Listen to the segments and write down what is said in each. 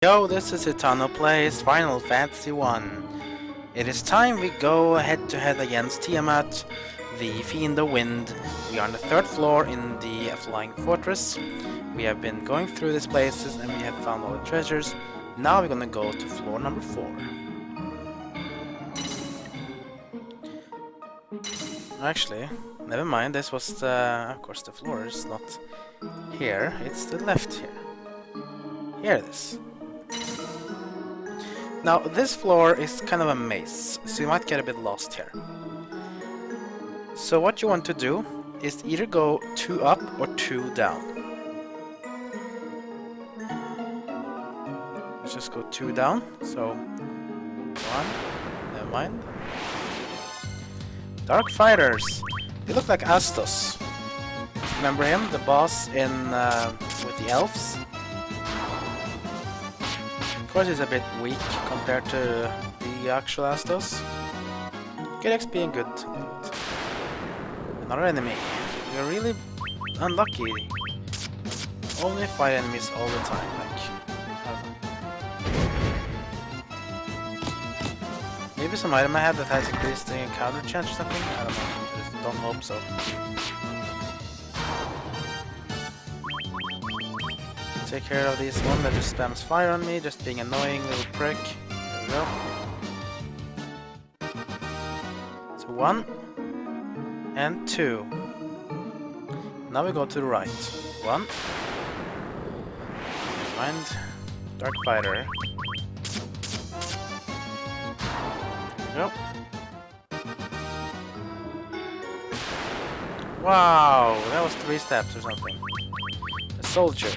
Yo, this is Etano Plays Final Fantasy 1. It is time we go head to head against Tiamat, the Fiend of Wind. We are on the 3rd floor in the Flying Fortress. We have been going through these places and we have found all the treasures. Now we're gonna go to floor number 4. Actually, never mind, this was the... of course the floor is not here, it's the left here. Here it is. Now, this floor is kind of a maze, so you might get a bit lost here. So what you want to do is either go 2 up or 2 down. Let's just go 2 down, so 1, never mind. Dark Fighters! They look like Astos. Remember him, the boss in with the elves? Of course he's a bit weak compared to the actual Astos. Good XP and good. Another enemy. You're really unlucky. Only fight enemies all the time, like... maybe some item I have that has increased the encounter chance or something? I don't know. Just don't hope so. Take care of this one that just spams fire on me, just being annoying little prick. There we go. So 1 and 2. Now we go to the right. 1. Mind Dark Fighter. There we go. Wow, that was 3 steps or something. A soldier.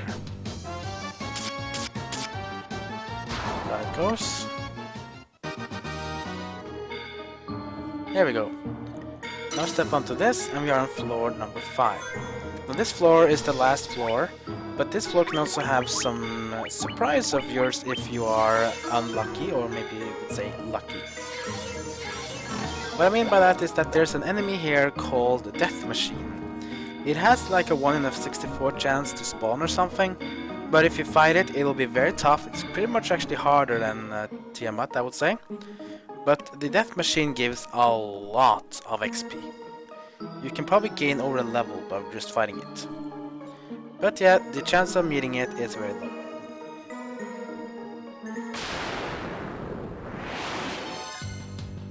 There it goes. There we go. Now step onto this and we are on floor number 5. Now this floor is the last floor, but this floor can also have some surprise of yours if you are unlucky, or maybe you could say lucky. What I mean by that is that there's an enemy here called Death Machine. It has like a 1 in a 64 chance to spawn or something. But if you fight it, it'll be very tough. It's pretty much actually harder than Tiamat, I would say. But the Death Machine gives a lot of XP. You can probably gain over a level by just fighting it. But yeah, the chance of meeting it is very low.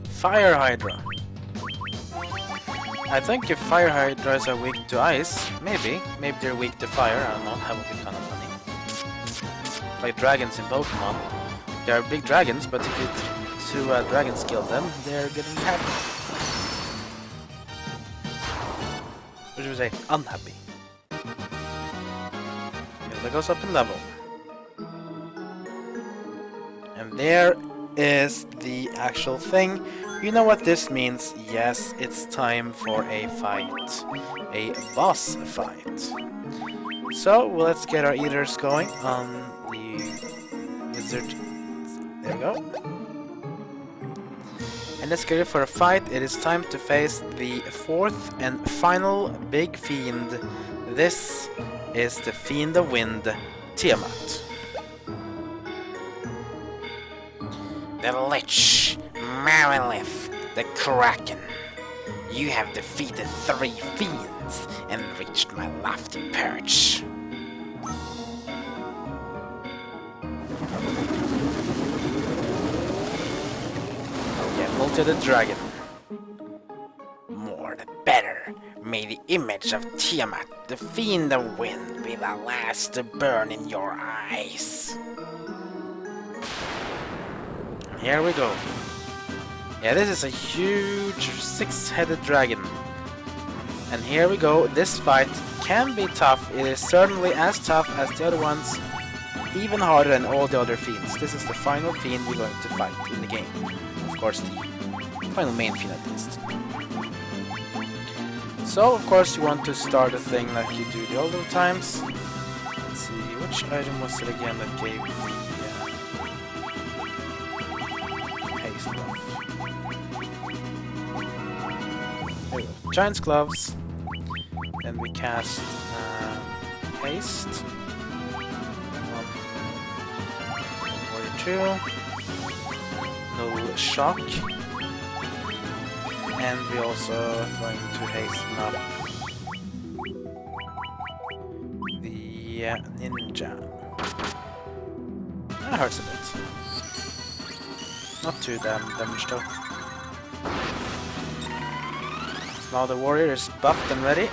Fire Hydra. I think if Fire Hydras are weak to ice, maybe they're weak to fire, I don't know, that would be kind of funny. Like dragons in Pokemon. They are big dragons, but if you two dragons kill them, they're getting happy. What should we say? Unhappy. Okay, that goes up in level. And there is the actual thing. You know what this means? Yes, it's time for a fight. A boss fight. So, let's get our eaters going on the wizard. There we go. And let's get ready for a fight. It is time to face the 4th and final big fiend. This is the Fiend of Wind, Tiamat. The Lich, Marilith, the Kraken. You have defeated 3 fiends and reached my lofty perch. To the dragon. More the better. May the image of Tiamat, the Fiend of Wind, be the last to burn in your eyes. Here we go. Yeah, this is a huge 6-headed dragon. And here we go. This fight can be tough. It is certainly as tough as the other ones, even harder than all the other fiends. This is the final fiend we're going to fight in the game. Of course, the final main fiend at least. So, of course, you want to start a thing like you do the older times. Let's see, which item was it again that gave me haste buff? There we go. Giant's Gloves. Then we cast haste. 2. Null shock. And we also going to hasten up the ninja. That hurts a bit. Not too damage though. So now the warrior is buffed and ready.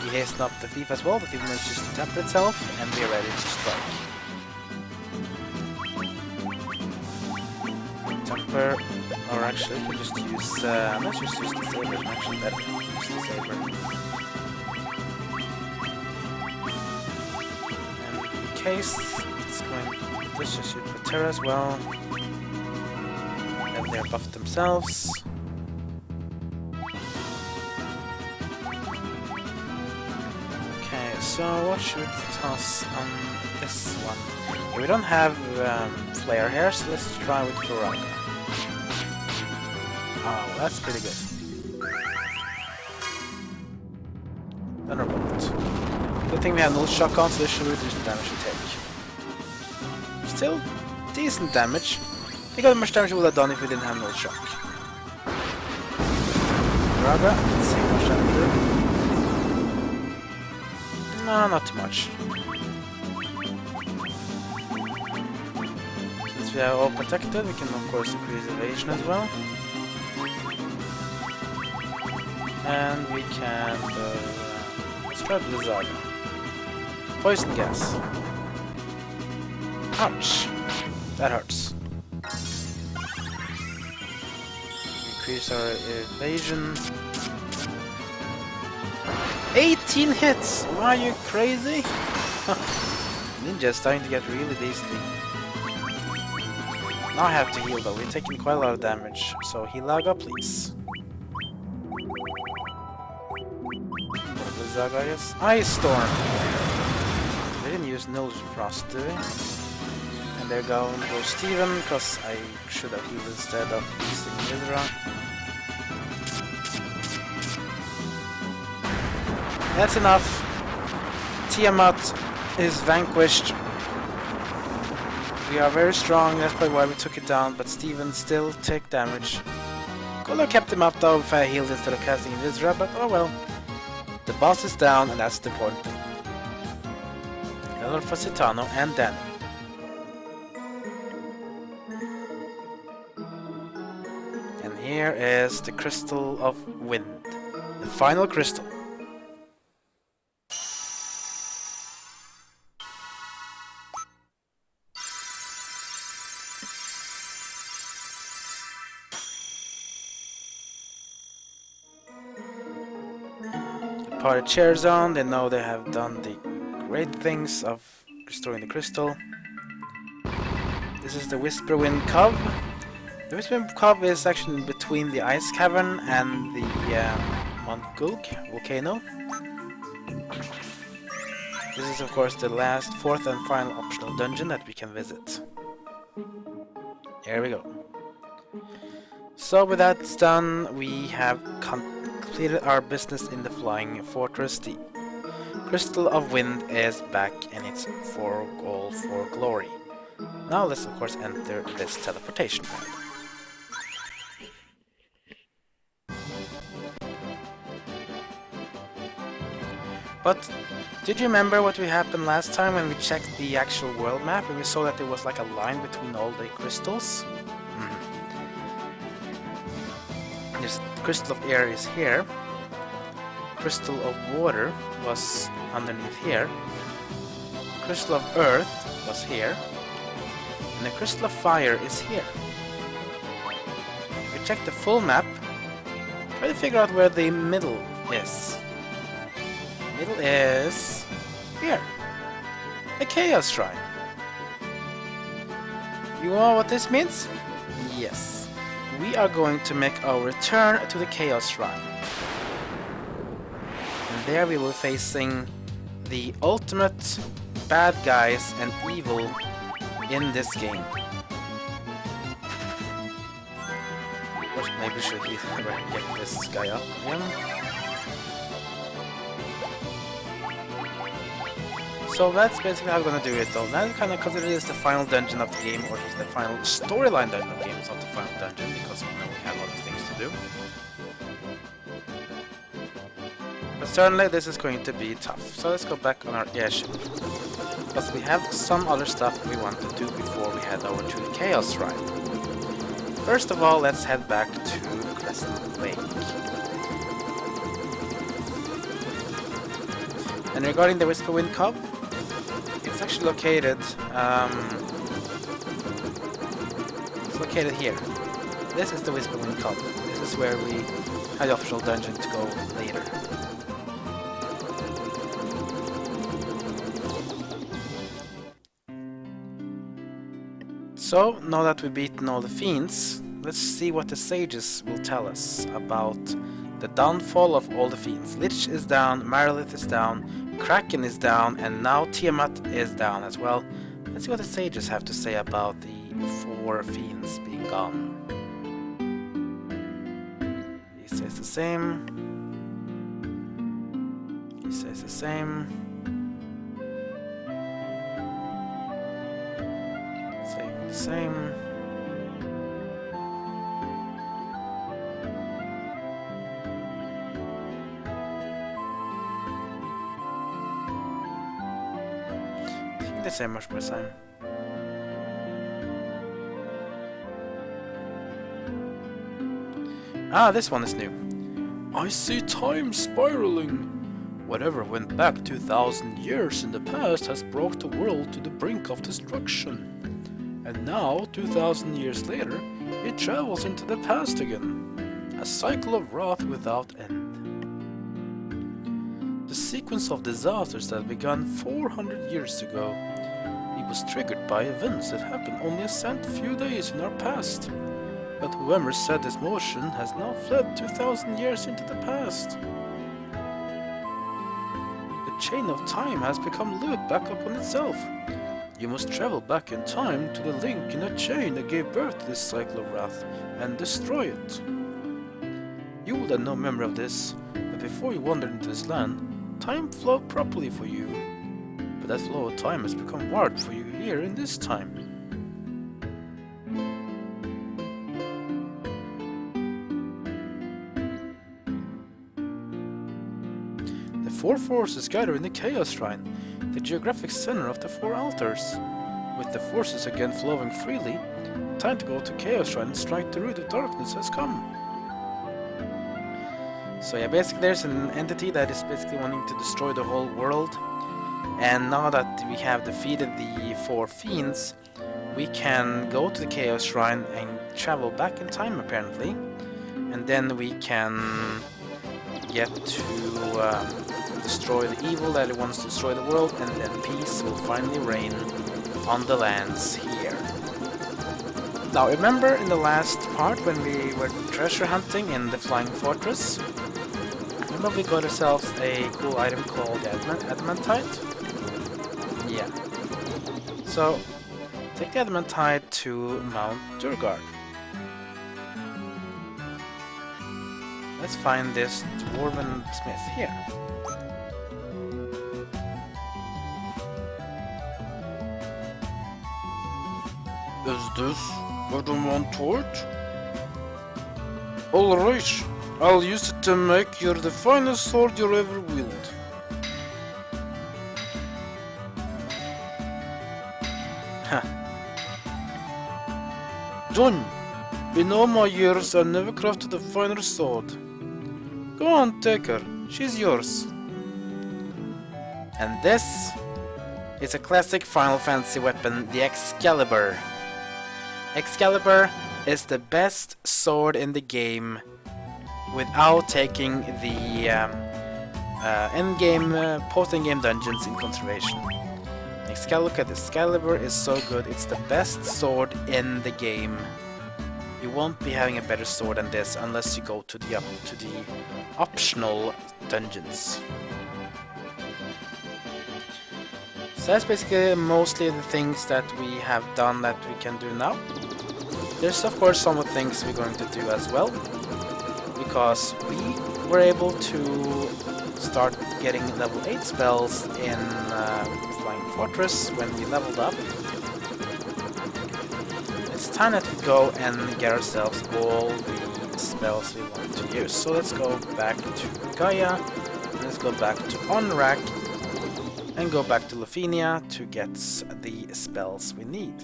We hasten up the thief as well. The thief manages to temper itself, and we are ready to strike. Temper, or actually, we can just use. Let's just use the saber. It's actually better. Use the saber. And in case it's going, let's just use the terror as well. And they're buffed themselves. So what should we toss on this one? We don't have flare here, so let's try with Furaga. Oh, that's pretty good. Thunderbolt. Good thing we have no shock on, so this should reduce the damage we take. Still decent damage. Think how much damage we would have done if we didn't have no shock. Furaga, let's see how much damage we do. No, not too much. Since we are all protected, we can of course increase evasion as well. And we can... let's try Blizzard. Poison gas. Ouch! That hurts. Increase our evasion. 18 hits! Are you crazy? Ninja's starting to get really beastly. Now I have to heal though, we're taking quite a lot of damage, so heal Zaga please. Zaga, I guess. Ice Storm! They didn't use Null Frost, did they? And they're going to go Steven, because I should have healed instead of using Mithra. That's enough. Tiamat is vanquished. We are very strong, that's probably why we took it down, but Steven still took damage. Could have kept him up though if I healed instead of casting Visra, but oh well. The boss is down and that's the important thing. Another for Citano and Danny. And here is the Crystal of Wind. The final crystal. Party cheers on, they know they have done the great things of restoring the crystal. This is the Whisper Wind Cove. The Whisper Wind Cove is actually between the Ice Cavern and the Mount Gulg volcano. This is of course the last, fourth and final optional dungeon that we can visit. Here we go. So with that done, we have completed our business in the Flying Fortress. The Crystal of Wind is back in its all for glory. Now let's of course enter this teleportation pod. But did you remember what we happened last time when we checked the actual world map and we saw that there was like a line between all the crystals? This Crystal of Air is here. Crystal of Water was underneath here. Crystal of Earth was here. And the Crystal of Fire is here. If we check the full map, try to figure out where the middle is. Middle is here. A Chaos Shrine. You know what this means? Yes. We are going to make our return to the Chaos Shrine. And there we will be facing the ultimate bad guys and evil in this game. Of course, maybe we should get this guy up again. So that's basically how we're gonna do it though. Now we kinda consider this the final dungeon of the game, or just the final storyline dungeon of the game. It's not the final dungeon, because we know we have other things to do. But certainly this is going to be tough. So let's go back on our airship. Because we have some other stuff we want to do before we head over to the Chaos Shrine. First of all, let's head back to Crescent Lake. And regarding the Whisper Wind Cove, it's actually located, it's located here. This is the Whisper Wind Cove. This is where we have the official dungeon to go later. So, now that we've beaten all the fiends, let's see what the sages will tell us about the downfall of all the fiends. Lich is down, Marilith is down, Kraken is down, and now Tiamat is down as well. Let's see what the sages have to say about the 4 fiends being gone. He says the same. He says the same. Same. I think they say much more same. Ah, this one is new. I see time spiraling. Whatever went back 2,000 years in the past has brought the world to the brink of destruction. And now, 2,000 years later, it travels into the past again. A cycle of wrath without end. The sequence of disasters that began 400 years ago, it was triggered by events that happened only a few days in our past. But whoever set this motion has now fled 2,000 years into the past. The chain of time has become looped back upon itself. You must travel back in time to the link in a chain that gave birth to this cycle of wrath and destroy it. You would have no memory of this, but before you wandered into this land, time flowed properly for you. But that flow of time has become marred for you here in this time. The 4 forces gather in the Chaos Shrine, the geographic center of the 4 altars. With the forces again flowing freely, time to go to Chaos Shrine and strike the root of darkness has come. So yeah, basically there's an entity that is basically wanting to destroy the whole world. And now that we have defeated the 4 fiends, we can go to the Chaos Shrine and travel back in time apparently. And then we can get to destroy the evil that it wants to destroy the world, and then peace will finally reign on the lands here. Now remember in the last part when we were treasure hunting in the Flying Fortress? Remember we got ourselves a cool item called Adamantite? Yeah. So, take the Adamantite to Mount Durgard. Let's find this Dwarven Smith here. Is this Adamantite? Alright, I'll use it to make you the finest sword you ever wield. Done! In all my years I never crafted a finer sword. Go on, take her. She's yours. And this is a classic Final Fantasy weapon, the Excalibur. Excalibur is the best sword in the game without taking the endgame, post-endgame dungeons in consideration. Excalibur is so good, it's the best sword in the game. You won't be having a better sword than this unless you go to the optional dungeons. So that's basically mostly the things that we have done that we can do now. There's of course some of the things we're going to do as well, because we were able to start getting level 8 spells in fortress when we leveled up. It's time that we go and get ourselves all the spells we want to use. So let's go back to Gaia, let's go back to Onrak, and go back to Lufenia to get the spells we need.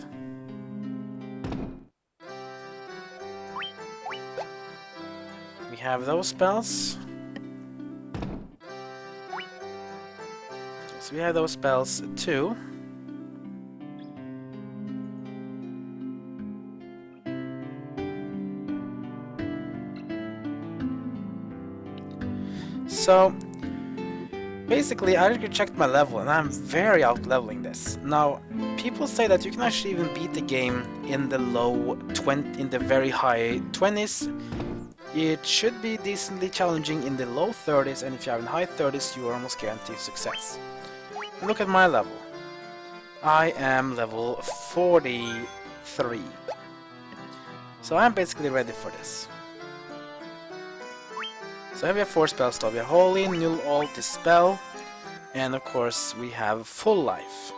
We have those spells. So we have those spells too. So basically I already checked my level and I'm very out leveling this. Now people say that you can actually even beat the game in the very high 20s. It should be decently challenging in the low 30s, and if you have in high 30s you are almost guaranteed success. Look at my level. I am level 43. So I'm basically ready for this. So we have 4 spells though. We have Holy, Null All, Dispel, and of course we have Full Life.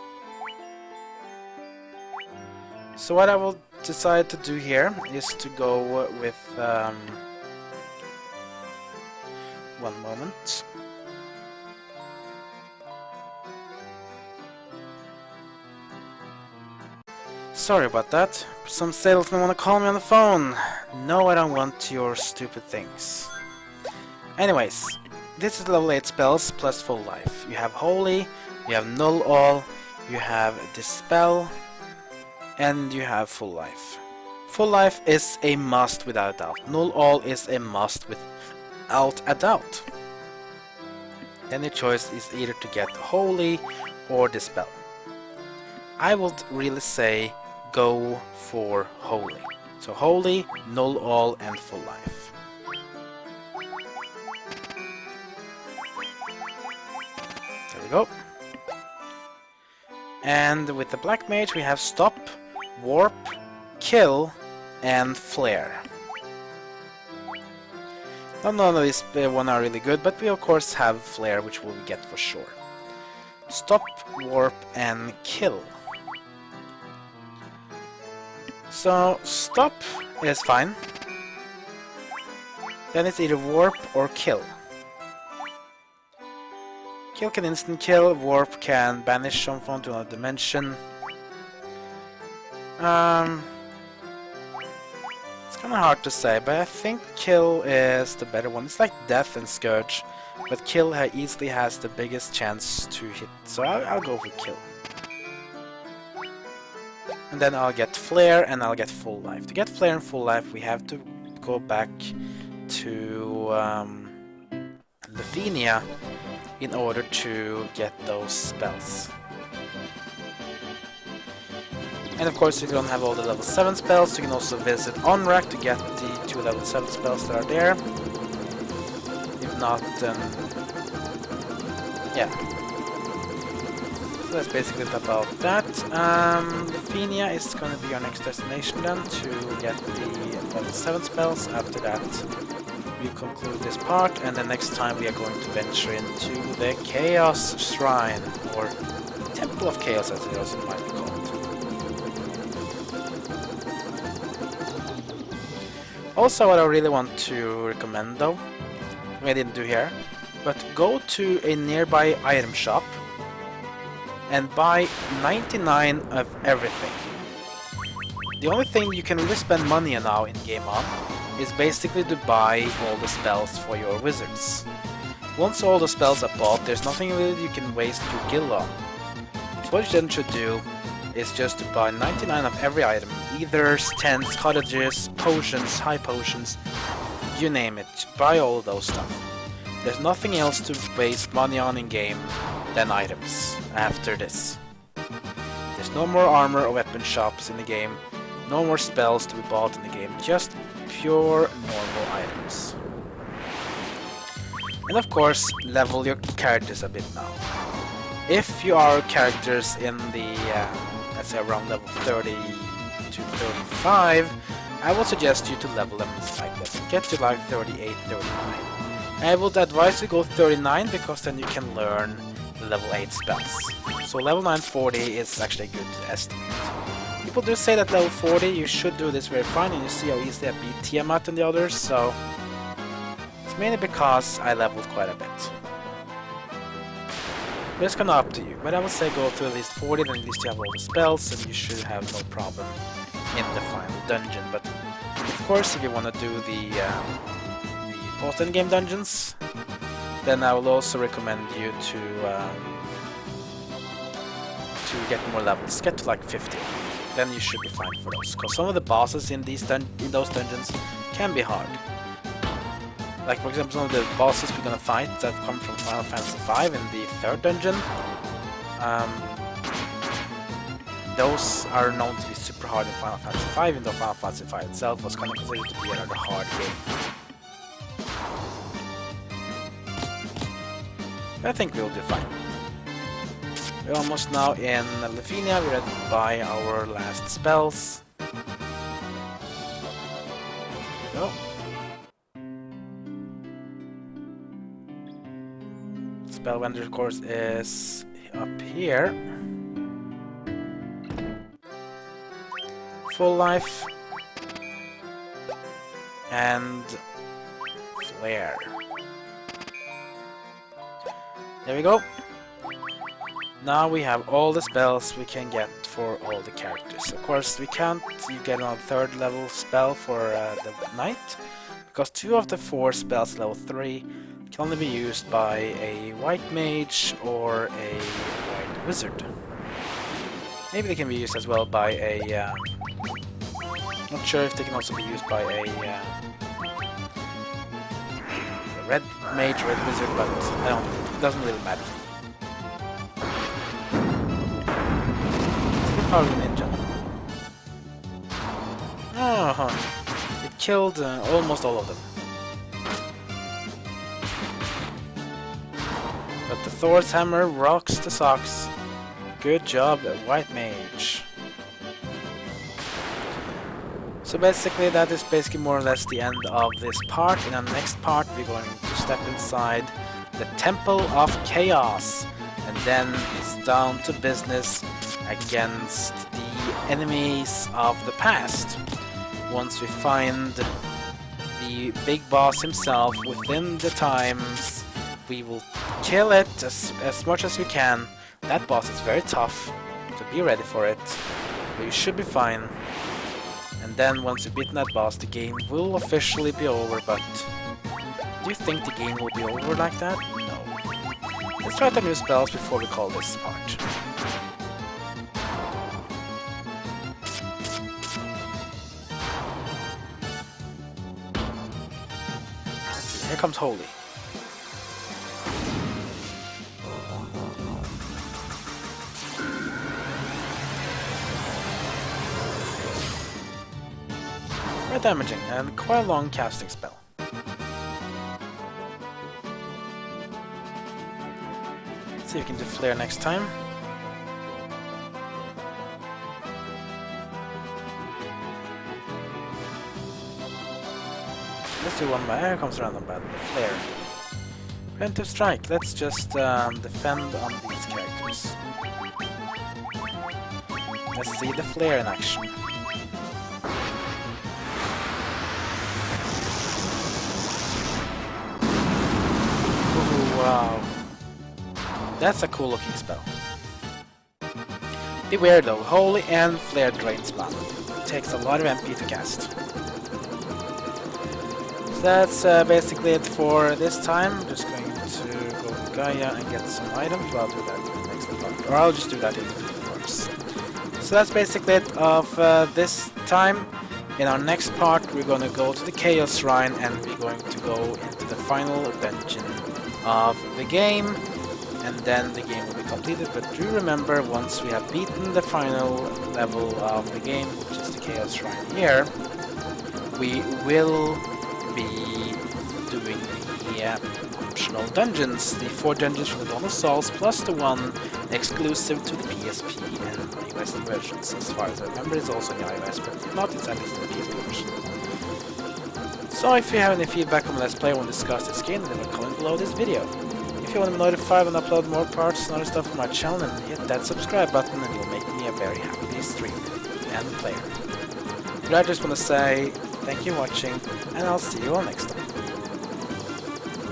So what I will decide to do here is to go with... one moment. Sorry about that. Some salesmen want to call me on the phone. No, I don't want your stupid things. Anyways, this is level 8 spells plus Full Life. You have Holy, you have Null All, you have Dispel, and you have Full Life. Full Life is a must without a doubt. Null All is a must without a doubt. Then the choice is either to get Holy or Dispel. I would really say go for Holy. So Holy, Null All, and Full Life. There we go. And with the Black Mage we have Stop, Warp, Kill, and Flare. None of these one are really good, but we of course have Flare, which we'll get for sure. Stop, Warp, and Kill. So, Stop is fine. Then it's either Warp or Kill. Kill can instant kill, Warp can banish someone to another dimension. It's kinda hard to say, but I think Kill is the better one. It's like Death and Scourge, but Kill easily has the biggest chance to hit, so I'll go for Kill. And then I'll get Flare and I'll get Full Life. To get Flare and Full Life we have to go back to Lufenia in order to get those spells. And of course, if you don't have all the level 7 spells, you can also visit Onrak to get the 2 level 7 spells that are there. If not, then... yeah. So that's basically about that. Lufenia is going to be our next destination then, to get the level 7 spells. After that, we conclude this part, and the next time we are going to venture into the Chaos Shrine, or Temple of Chaos as it also might be called. Also, what I really want to recommend though, I didn't do here, but go to a nearby item shop and buy 99 of everything. The only thing you can really spend money on now in game on is basically to buy all the spells for your wizards. Once all the spells are bought, there's nothing really you can waste your guild on. So what you then should do is just to buy 99 of every item, either tents, cottages, potions, high potions, you name it, buy all of those stuff. There's nothing else to waste money on in game than items after this. There's no more armor or weapon shops in the game, no more spells to be bought in the game, just pure normal items. And of course, level your characters a bit now. If you are characters in the, let's say around level 30 to 35, I would suggest you to level them like this. Get to like 38, 39. I would advise you go 39 because then you can learn the level 8 spells. So level 940 is actually a good estimate. People do say that level 40 you should do this very fine, and you see how easily I beat Tiamat and the others, so it's mainly because I leveled quite a bit. But it's kinda up to you, but I would say go to at least 40, then at least you have all the spells, and you should have no problem in the final dungeon. But of course, if you want to do the post-end game dungeons, then I will also recommend you to get more levels. Get to like 50. Then you should be fine for those. Because some of the bosses in those dungeons can be hard. Like for example, some of the bosses we're gonna fight that come from Final Fantasy V in the 3rd dungeon. Those are known to be super hard in Final Fantasy V, even though Final Fantasy V itself was kind of considered to be a rather hard game. I think we'll do fine. We're almost now in Lufenia, we're ready to buy our last spells. Go. Spell vendor, of course, is up here. Full life. And flare. There we go. Now we have all the spells we can get for all the characters. Of course, we can't get a 3rd level spell for the knight, because 2 of the 4 spells level 3 can only be used by a white mage or a white wizard. Maybe they can be used as well by a... not sure if they can also be used by a red mage, red wizard, but it doesn't really matter. Power ninja. Oh, it killed almost all of them. But the Thor's hammer rocks the socks. Good job, white mage. So basically that is basically more or less the end of this part. In our next part we're going to step inside the Temple of Chaos, and then it's down to business against the enemies of the past. Once we find the big boss himself within the times, we will kill it as much as we can. That boss is very tough, so be ready for it. But you should be fine. And then once you've beaten that boss, the game will officially be over, but do you think the game will be over like that? No. Let's try the new spells before we call this part. Here comes Holy. Very damaging and quite a long casting spell. Let's see if we can do Flare next time. Let's do one more. Here comes random battle. Flare. Preemptive strike. Let's just defend on these characters. Let's see the flare in action. Ooh, wow. That's a cool looking spell. Beware though, Holy and Flare drains mana. It takes a lot of MP to cast. That's basically it for this time. I'm just going to go to Gaia and get some items. Well, I'll do that in the next part. Or I'll just do that in the course. So that's basically it of this time. In our next part, we're going to go to the Chaos Shrine and we're going to go into the final dungeon of the game. And then the game will be completed. But do remember, once we have beaten the final level of the game, which is the Chaos Shrine here, we will be doing the optional dungeons, the 4 dungeons from the Dawn of Souls, plus the one exclusive to the PSP and iOS versions. As far as I remember, it's also in the iOS, but if not, it's at least in the PSP version. So if you have any feedback on Let's Play or want to discuss this game, then leave a comment below this video. If if you want to be notified when I upload more parts and other stuff on my channel, and hit that subscribe button and you'll make me a very happy streamer and player. But I just want to say thank you for watching, and I'll see you all next time.